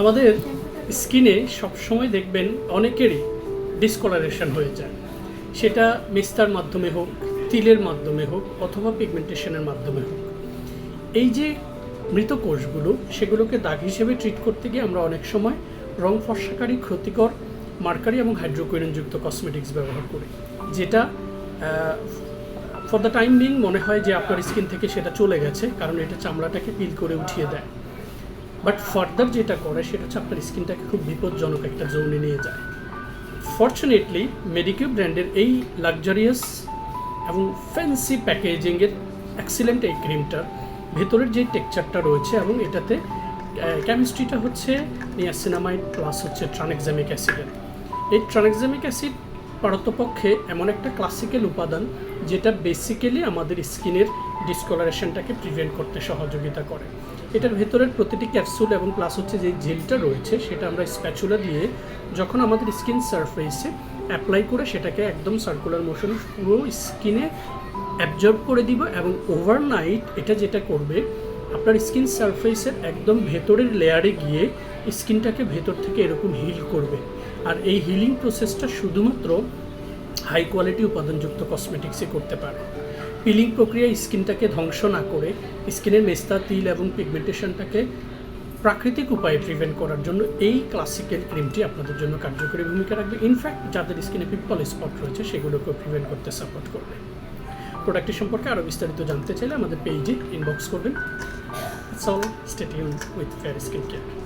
আমাদের স্কিনে সবসময় দেখবেন অনেকেরই ডিসকলারেশন হয়ে যায়, সেটা মেস্তার মাধ্যমে হোক, তিলের মাধ্যমে হোক, অথবা পিগমেন্টেশনের মাধ্যমে হোক। এই যে মৃত কোষগুলো, সেগুলোকে দাগ হিসেবে ট্রিট করতে গিয়ে আমরা অনেক সময় রং ফর্সাকারী, ক্ষতিকর মার্কারি এবং হাইড্রোকুইনযুক্ত কসমেটিক্স ব্যবহার করি, যেটা ফর দ্য টাইম বিং মনে হয় যে আপনার স্কিন থেকে সেটা চলে গেছে, কারণ এটা চামড়াটাকে পিল করে উঠিয়ে দেয়। বাট ফার্দার যেটা করে সেটা হচ্ছে আপনার স্কিনটাকে খুব বিপজ্জনক একটা জোনে নিয়ে যায়। ফর্চুনেটলি মেডিকিউ ব্র্যান্ডের এই লাক্সারিয়াস এবং ফ্যান্সি প্যাকেজিংয়ের এক্সিলেন্ট এই ক্রিমটার ভেতরের যে টেক্সচারটা রয়েছে, এবং এটাতে কেমিস্ট্রিটা হচ্ছে নিয়াসিনামাইড প্লাস হচ্ছে ট্রানএক্সামিক অ্যাসিডের। এই ট্রানএক্সামিক অ্যাসিড পারতপক্ষে এমন একটা ক্লাসিক্যাল উপাদান যেটা বেসিক্যালি আমাদের স্কিনের ডিসকলারেশনটাকে প্রিভেন্ট করতে সহযোগিতা করে। এটার ভেতরের প্রতিটি ক্যাপসুল এবং প্লাস হচ্ছে যে জেলটা রয়েছে, সেটা আমরা স্প্যাচুলা দিয়ে যখন আমাদের স্কিন সারফেসে অ্যাপ্লাই করে সেটাকে একদম সার্কুলার মোশন পুরো স্কিনে অ্যাবজর্ব করে দিব, এবং ওভারনাইট এটা যেটা করবে আপনার স্কিন সারফেসের একদম ভেতরের লেয়ারে গিয়ে স্কিনটাকে ভেতর থেকে এরকম হিল করবে। আর এই হিলিং প্রসেসটা শুধুমাত্র হাই কোয়ালিটি উপাদানযুক্ত কসমেটিক্সে করতে পারে। পিলিং প্রক্রিয়ায় স্কিনটাকে ধ্বংস না করে স্কিনের মেস্তা, তিল এবং পিগমেন্টেশনটাকে প্রাকৃতিক উপায়ে প্রিভেন্ট করার জন্য এই ক্লাসিক্যাল ক্রিমটি আপনাদের জন্য কার্যকরী ভূমিকা রাখবে। ইনফ্যাক্ট যাদের স্কিনে পিম্পল স্পট রয়েছে সেগুলোকেও প্রিভেন্ট করতে সাপোর্ট করবে। প্রোডাক্টটি সম্পর্কে আরও বিস্তারিত জানতে চাইলে আমাদের পেজে ইনবক্স করবেন। It's all, stay tuned with fair skin care.